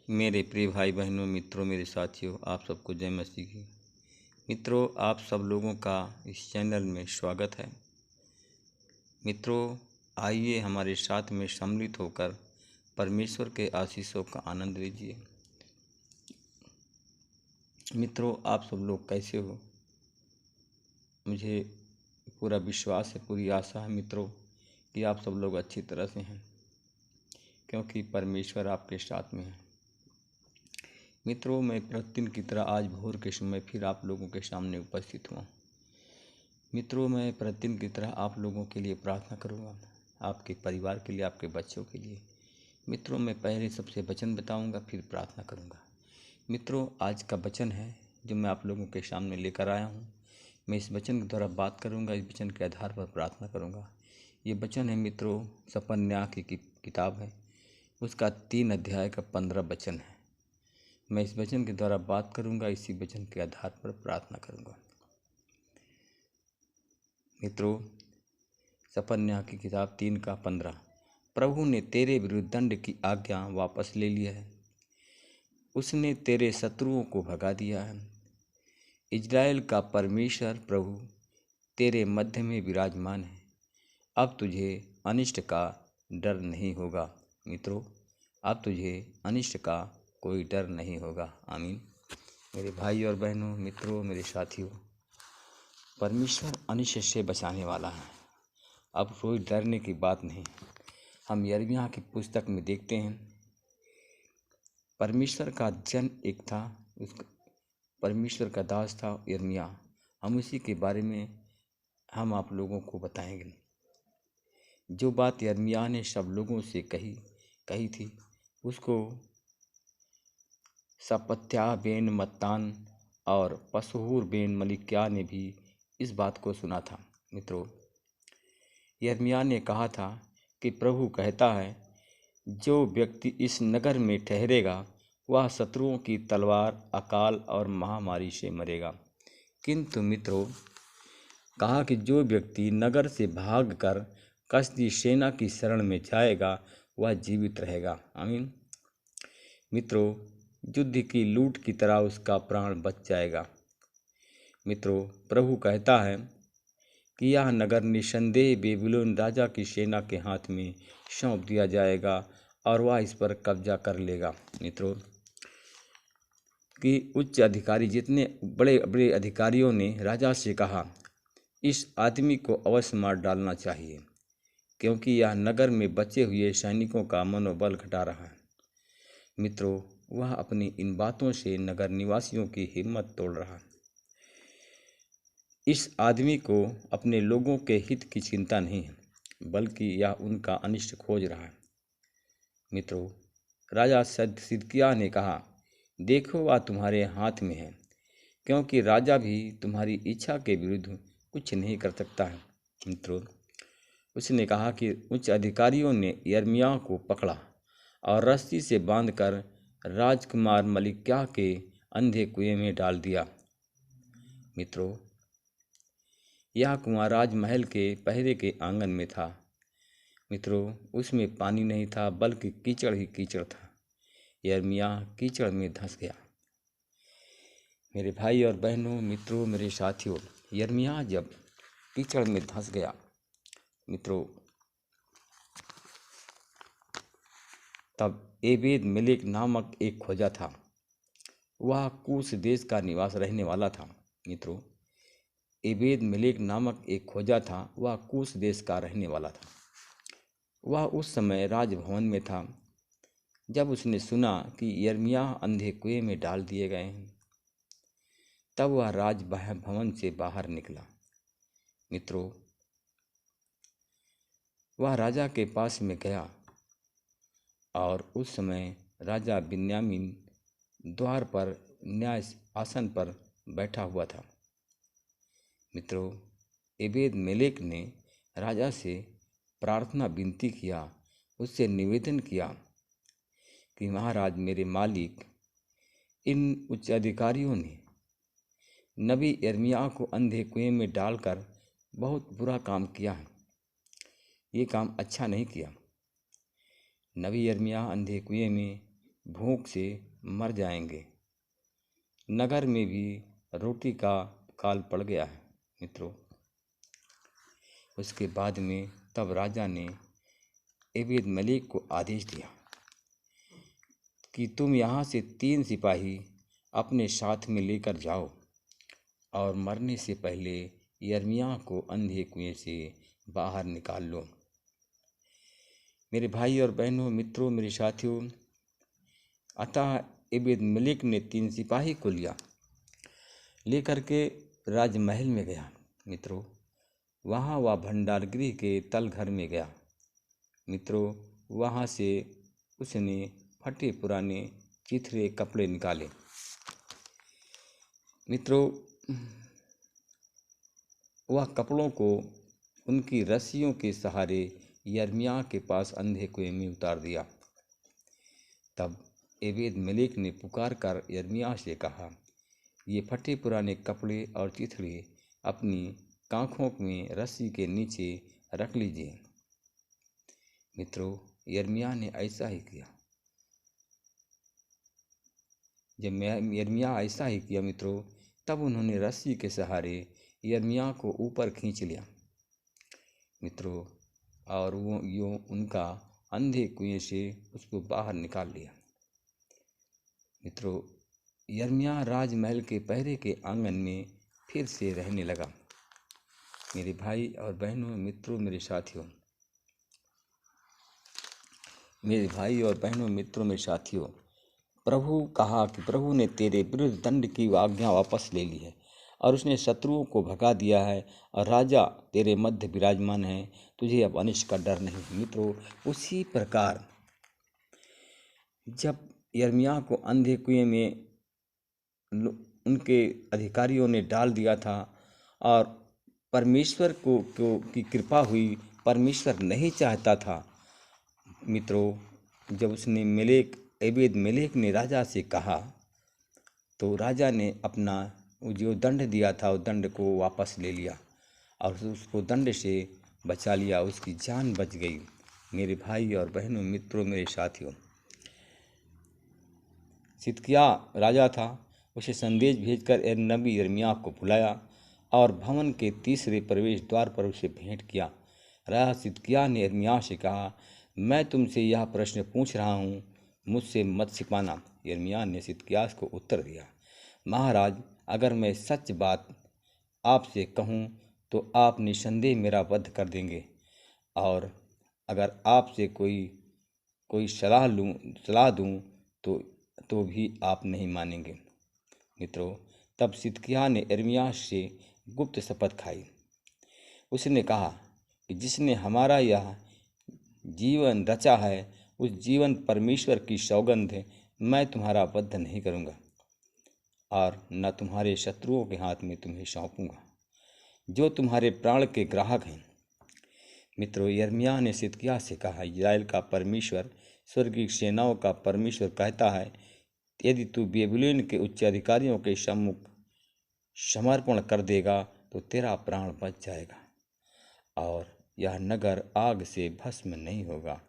मेरे प्रिय भाई बहनों, मित्रों, मेरे साथियों, आप सबको जय मसीह की। मित्रों, आप सब लोगों का इस चैनल में स्वागत है। मित्रों, आइए हमारे साथ में सम्मिलित होकर परमेश्वर के आशीषों का आनंद लीजिए। मित्रों, आप सब लोग कैसे हो? मुझे पूरा विश्वास है, पूरी आशा है मित्रों कि आप सब लोग अच्छी तरह से हैं, क्योंकि परमेश्वर आपके साथ में है। मित्रों, मैं प्रतिदिन की तरह आज भोर के समय फिर आप लोगों के सामने उपस्थित हुआ। मित्रों, मैं प्रतिदिन की तरह आप लोगों के लिए प्रार्थना करूंगा, आपके परिवार के लिए, आपके बच्चों के लिए। मित्रों, मैं पहले सबसे वचन बताऊंगा, फिर प्रार्थना करूंगा। मित्रों, आज का वचन है जो मैं आप लोगों के सामने लेकर आया हूं। मैं इस वचन के द्वारा बात करूंगा, इस वचन के आधार पर प्रार्थना करूंगा। ये वचन है मित्रों, सपन्याह की किताब है, उसका 3 अध्याय का 15 वचन है। मैं इस वचन के द्वारा बात करूंगा, इसी वचन के आधार पर प्रार्थना करूंगा। मित्रों, सपन्याह की किताब 3 का 15। प्रभु ने तेरे विरुद्ध दंड की आज्ञा वापस ले लिया है, उसने तेरे शत्रुओं को भगा दिया है। इजराइल का परमेश्वर प्रभु तेरे मध्य में विराजमान है, अब तुझे अनिष्ट का डर नहीं होगा। मित्रों, अब तुझे अनिष्ट का कोई डर नहीं होगा। आमीन। मेरे भाई और बहनों, मित्रों, मेरे साथियों, परमेश्वर अनिष्ट से बचाने वाला है। अब कोई डरने की बात नहीं। हम यिर्मयाह की पुस्तक में देखते हैं, परमेश्वर का जन एक था, उसका परमेश्वर का दास था यिर्मयाह। हम उसी के बारे में हम आप लोगों को बताएंगे। जो बात यिर्मयाह ने सब लोगों से कही थी, उसको सपत्याह बेन मत्तान और पसहूर बेन मलिक्याह ने भी इस बात को सुना था। मित्रों, यिर्मयाह ने कहा था कि प्रभु कहता है, जो व्यक्ति इस नगर में ठहरेगा वह शत्रुओं की तलवार, अकाल और महामारी से मरेगा। किंतु मित्रों, कहा कि जो व्यक्ति नगर से भागकर कसदी सेना की शरण में जाएगा वह जीवित रहेगा। आमीन। मित्रों, युद्ध की लूट की तरह उसका प्राण बच जाएगा। मित्रों, प्रभु कहता है कि यह नगर निसंदेह बेबीलोन राजा की सेना के हाथ में सौंप दिया जाएगा और वह इस पर कब्जा कर लेगा। मित्रों, कि उच्च अधिकारी, जितने बड़े बड़े अधिकारियों ने राजा से कहा, इस आदमी को अवश्य मार डालना चाहिए, क्योंकि यह नगर में बचे हुए सैनिकों का मनोबल घटा रहा है। मित्रों, वह अपनी इन बातों से नगर निवासियों की हिम्मत तोड़ रहा है। इस आदमी को अपने लोगों के हित की चिंता नहीं है, बल्कि यह उनका अनिष्ट खोज रहा है। मित्रों, राजा सिदकिय्याह ने कहा, देखो वह तुम्हारे हाथ में है, क्योंकि राजा भी तुम्हारी इच्छा के विरुद्ध कुछ नहीं कर सकता है। मित्रों, उसने कहा कि उच्च अधिकारियों ने यिर्मयाह को पकड़ा और रस्सी से बांधकर राजकुमार मलिक्याह के अंधे कुएं में डाल दिया। मित्रों, यह कुआं राजमहल के पहरे के आंगन में था। मित्रों, उसमें पानी नहीं था, बल्कि कीचड़ ही कीचड़ था। यिर्मयाह कीचड़ में धंस गया। मेरे भाई और बहनों, मित्रों, मेरे साथियों, यिर्मयाह जब कीचड़ में धंस गया, मित्रों, तब एबेद मेलेक नामक एक खोजा था। वह कूश देश का निवास रहने वाला था। मित्रों, एबेद मेलेक नामक एक खोजा था, वह कूश देश का रहने वाला था। वह उस समय राजभवन में था जब उसने सुना कि यिर्मयाह अंधे कुएं में डाल दिए गए हैं। तब वह राजभवन से बाहर निकला। मित्रों, वह राजा के पास में गया और उस समय राजा बिन्यामीन द्वार पर न्याय आसन पर बैठा हुआ था। मित्रों, एबेद मेलेक ने राजा से प्रार्थना विनती किया, उससे निवेदन किया कि महाराज, मेरे मालिक, इन उच्च अधिकारियों ने नबी यिर्मयाह को अंधे कुएं में डालकर बहुत बुरा काम किया है। ये काम अच्छा नहीं किया। नबी यिर्मयाह अंधे कुएं में भूख से मर जाएंगे। नगर में भी रोटी का काल पड़ गया है। मित्रों, उसके बाद में तब राजा ने एबेद मलिक को आदेश दिया कि तुम यहाँ से 3 सिपाही अपने साथ में लेकर जाओ और मरने से पहले यिर्मयाह को अंधे कुएं से बाहर निकाल लो। मेरे भाई और बहनों, मित्रों, मेरे साथियों, अतः एबेद मलिक ने 3 सिपाही को लेकर के राजमहल में गया। मित्रों, वहाँ वह भंडारगृह के तल घर में गया। मित्रों, वहाँ से उसने फटे पुराने चिथड़े कपड़े निकाले। मित्रों, वह कपड़ों को उनकी रस्सियों के सहारे यिर्मयाह के पास अंधे कुएं में उतार दिया। तब एबेद मलिक ने पुकार कर यिर्मयाह से कहा, ये फटे पुराने कपड़े और चिथड़े अपनी कांखों में रस्सी के नीचे रख लीजिए। मित्रों, यिर्मयाह ने ऐसा ही किया। जब यिर्मयाह ऐसा ही किया मित्रों, तब उन्होंने रस्सी के सहारे यिर्मयाह को ऊपर खींच लिया। मित्रों, और वो यूँ उनका अंधे कुएं से उसको बाहर निकाल लिया। मित्रों, यिर्मयाह राजमहल के पहरे के आंगन में फिर से रहने लगा। मेरे भाई और बहनों, मित्रों, मेरे साथियों, प्रभु ने तेरे विरुद्ध दंड की आज्ञा वापस ले ली है और उसने शत्रुओं को भगा दिया है और राजा तेरे मध्य विराजमान है, तुझे अब अनिष्ट का डर नहीं। मित्रों, उसी प्रकार जब यिर्मयाह को अंधे कुएं में उनके अधिकारियों ने डाल दिया था और परमेश्वर की कृपा हुई, परमेश्वर नहीं चाहता था। मित्रों, जब उसने एबेद मलिक ने राजा से कहा तो राजा ने अपना जो दंड दिया था उस दंड को वापस ले लिया और उसको दंड से बचा लिया, उसकी जान बच गई। मेरे भाई और बहनों, मित्रों, मेरे साथियों, सिदकिय्याह राजा था। उसे संदेश भेजकर नबी यिर्मयाह को बुलाया और भवन के तीसरे प्रवेश द्वार पर उसे भेंट किया। राजा सिदकिय्याह ने यिर्मयाह से कहा, मैं तुमसे यह प्रश्न पूछ रहा हूँ, मुझसे मत छिपाना। यिर्मयाह ने सिदकिय्याह को उत्तर दिया, महाराज, अगर मैं सच बात आपसे कहूँ तो आप निसंदेह मेरा वध कर देंगे, और अगर आपसे कोई सलाह दूँ तो भी आप नहीं मानेंगे। मित्रों, तब सिदकिय्याह ने यिर्मयाह से गुप्त शपथ खाई। उसने कहा कि जिसने हमारा यह जीवन रचा है, उस जीवन परमेश्वर की सौगंध है, मैं तुम्हारा वध नहीं करूँगा और न तुम्हारे शत्रुओं के हाथ में तुम्हें सौंपूंगा, जो तुम्हारे प्राण के ग्राहक हैं। मित्रों, यिर्मयाह ने सिदकिय्याह से कहा, इस्राएल का परमेश्वर, स्वर्गीय सेनाओं का परमेश्वर कहता है, यदि तू बेबीलोन के उच्च अधिकारियों के सम्मुख समर्पण कर देगा तो तेरा प्राण बच जाएगा और यह नगर आग से भस्म नहीं होगा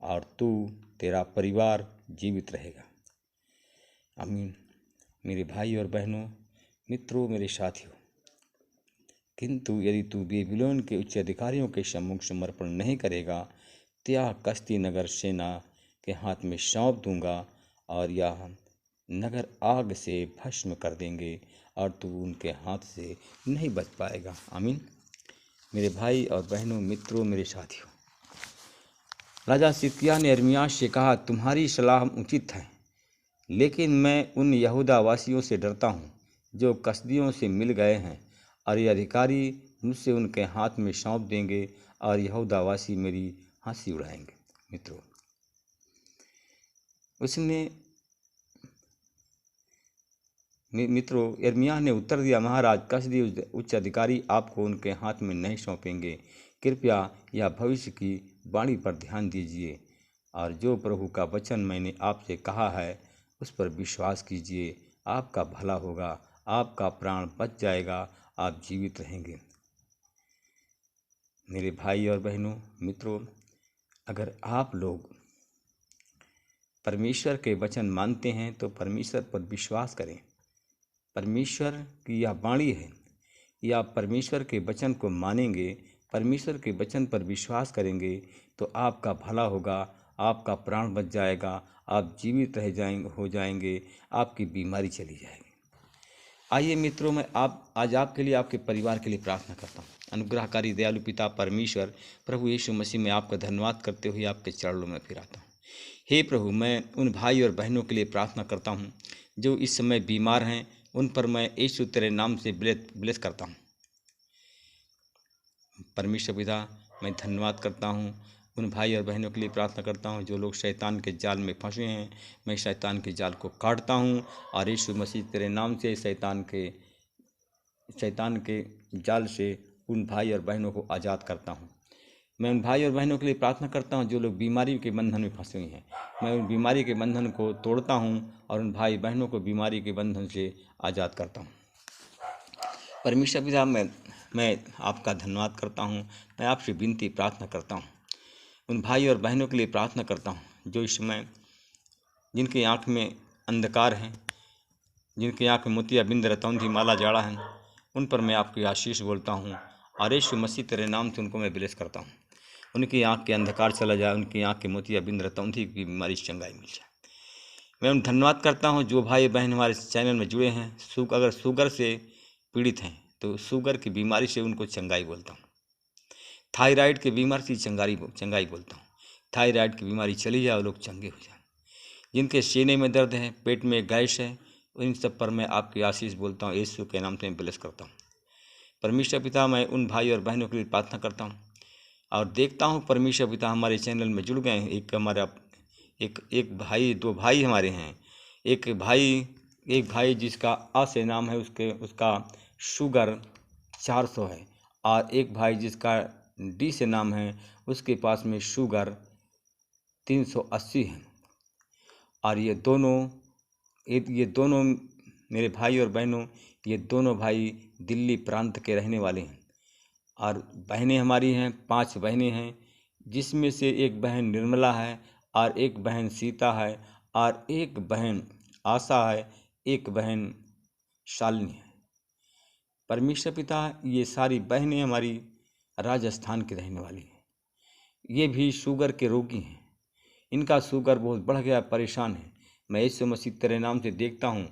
और तेरा परिवार जीवित रहेगा। आमीन। मेरे भाई और बहनों, मित्रों, मेरे साथियों, किंतु यदि तू बेबीलोन के उच्च अधिकारियों के सम्मुख समर्पण नहीं करेगा तो यह कसदी नगर सेना के हाथ में सौंप दूंगा और यह नगर आग से भस्म कर देंगे और तू उनके हाथ से नहीं बच पाएगा। आमीन। मेरे भाई और बहनों, मित्रों, मेरे साथियों, राजा सिदकिय्याह ने यिर्मयाह से कहा, तुम्हारी सलाह उचित है, लेकिन मैं उन यहूदा वासियों से डरता हूँ जो कसदियों से मिल गए हैं और ये अधिकारी मुझसे उनके हाथ में सौंप देंगे और यहूदा वासी मेरी हंसी उड़ाएंगे। मित्रों, यिर्मयाह ने उत्तर दिया, महाराज, कसदी उच्च अधिकारी आपको उनके हाथ में नहीं सौंपेंगे। कृपया यह भविष्य की वाणी पर ध्यान दीजिए और जो प्रभु का वचन मैंने आपसे कहा है उस पर विश्वास कीजिए। आपका भला होगा, आपका प्राण बच जाएगा, आप जीवित रहेंगे। मेरे भाई और बहनों, मित्रों, अगर आप लोग परमेश्वर के वचन मानते हैं तो परमेश्वर पर विश्वास करें। परमेश्वर की यह वाणी है, या परमेश्वर के वचन को मानेंगे, परमेश्वर के वचन पर विश्वास करेंगे तो आपका भला होगा, आपका प्राण बच जाएगा, आप जीवित हो जाएंगे, आपकी बीमारी चली जाएगी। आइए मित्रों, मैं आज आपके लिए, आपके परिवार के लिए प्रार्थना करता हूँ। अनुग्रहकारी दयालु पिता परमेश्वर प्रभु यीशु मसीह में आपका धन्यवाद करते हुए आपके चरणों में फिर आता हूँ। हे प्रभु, मैं उन भाई और बहनों के लिए प्रार्थना करता हूँ जो इस समय बीमार हैं, उन पर मैं यीशु तेरे नाम से ब्लेस करता हूँ। परमेश्वर पिता, मैं धन्यवाद करता हूँ। उन भाई और बहनों के लिए प्रार्थना करता हूँ जो लोग शैतान के जाल में फंसे हैं। मैं शैतान के जाल को काटता हूँ और यीशु मसीह तेरे नाम से शैतान के जाल से उन भाई और बहनों को आज़ाद करता हूँ। मैं उन भाई और बहनों के लिए प्रार्थना करता हूँ जो लोग बीमारी के बंधन में फंसे हुए हैं। मैं उन बीमारी के बंधन को तोड़ता हूँ और उन भाई बहनों को बीमारी के बंधन से आज़ाद करता हूँ। परमेश्वर पिता, मैं आपका धन्यवाद करता हूँ। मैं आपसे विनती प्रार्थना करता हूँ। उन भाई और बहनों के लिए प्रार्थना करता हूँ जो इस समय जिनकी आँख में अंधकार है, जिनकी आँख में मोतियाबिंद रतौंधी माला जाड़ा है, उन पर मैं आपकी आशीष बोलता हूँ और यीशु मसीह तेरे नाम से उनको मैं ब्लेस करता हूँ। उनकी आँख के अंधकार चला जाए, उनकी आँख के मोतियाबिंद रतौंधी की बीमारी से चंगाई मिल जाए। मैं उन धन्यवाद करता हूँ जो भाई बहन हमारे चैनल में जुड़े हैं, अगर शुगर से पीड़ित हैं तो शुगर की बीमारी से उनको चंगाई बोलता हूँ। थायराइड की बीमारी से चंगाई बोलता हूँ। थायराइड की बीमारी चली जाए और लोग चंगे हो जाए। जिनके सीने में दर्द है, पेट में गैस है, इन सब पर मैं आपकी आशीष बोलता हूँ। यीशु के नाम से मैं ब्लेस करता हूँ। परमेश्वर पिता, मैं उन भाई और बहनों के लिए प्रार्थना करता हूँ और देखता हूँ परमेश्वर पिता हमारे चैनल में जुड़ गए हैं। एक भाई, दो भाई हमारे हैं। एक भाई जिसका आ से नाम है, उसका शुगर 400 है, और एक भाई जिसका डी से नाम है, उसके पास में शुगर 380 है। और ये दोनों मेरे भाई और बहनों, ये दोनों भाई दिल्ली प्रांत के रहने वाले हैं। और बहनें हमारी हैं, 5 बहनें हैं, जिसमें से एक बहन निर्मला है और एक बहन सीता है और एक बहन आशा है, एक बहन शालिनी है। परमेश्वर पिता, ये सारी बहनें हमारी राजस्थान की रहने वाली हैं। ये भी शुगर के रोगी हैं। इनका शुगर बहुत बढ़ गया, परेशान है। मैं यीशु मसीह तेरे नाम से देखता हूँ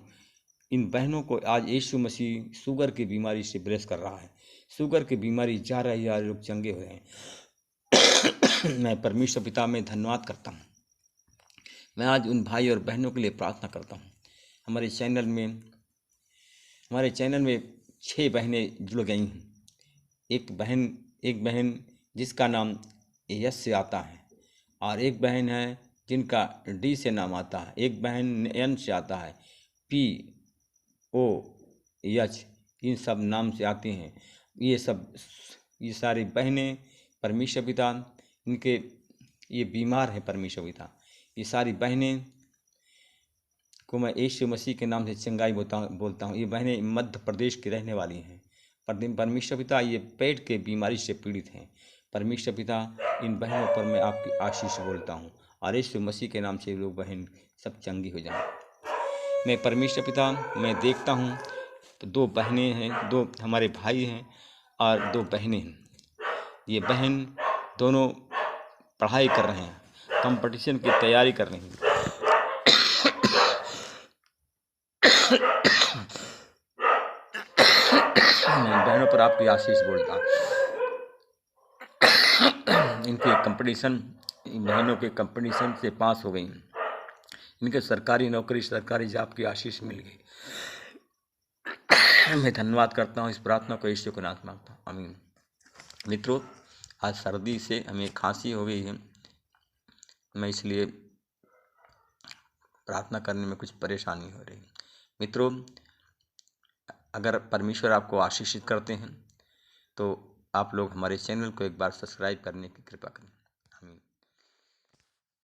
इन बहनों को आज यीशु मसीह शुगर की बीमारी से ब्लेस कर रहा है। शुगर की बीमारी जा रही है, लोग चंगे हो रहे हैं। मैं परमेश्वर पिता में धन्यवाद करता हूँ। मैं आज उन भाई और बहनों के लिए प्रार्थना करता हूँ। हमारे चैनल में 6 बहनें जुड़ गई हैं। एक बहन जिसका नाम यस से आता है, और एक बहन है जिनका डी से नाम आता है, एक बहन एन से आता है, POH, इन सब नाम से आती हैं। ये सारी बहनें परमेश्वर पिता, ये बीमार है परमेश्वर पिता। ये सारी बहनें को मैं यीशु मसीह के नाम से चंगाई बोलता हूँ। ये बहनें मध्य प्रदेश की रहने वाली हैं। परमेश्वर पिता, ये पेट के बीमारी से पीड़ित हैं। परमेश्वर पिता, इन बहनों पर मैं आपकी आशीष बोलता हूँ और यीशु मसीह के नाम से लोग बहन सब चंगी हो जाएं। मैं परमेश्वर पिता, मैं देखता हूँ तो 2 बहनें हैं, 2 हमारे भाई हैं और 2 बहनें हैं। ये बहन दोनों पढ़ाई कर रहे हैं, कंपटीशन की तैयारी कर रही हैं। मैं बहनों पर आपकी आशीष बोलता हूँ। बहनों के कंपटीशन से पास हो गई, इनके सरकारी नौकरी, सरकारी जॉब की आशीष मिल गई। मैं धन्यवाद करता हूँ, इस प्रार्थना को यीशु के नाम से मांगता हूँ, आमीन। मित्रों, आज सर्दी से हमें खांसी हो गई है। मैं इसलिए प्रार्थना करने में कुछ परेशानी हो रही है। मित्रों, अगर परमेश्वर आपको आशीषित करते हैं तो आप लोग हमारे चैनल को एक बार सब्सक्राइब करने की कृपा करें।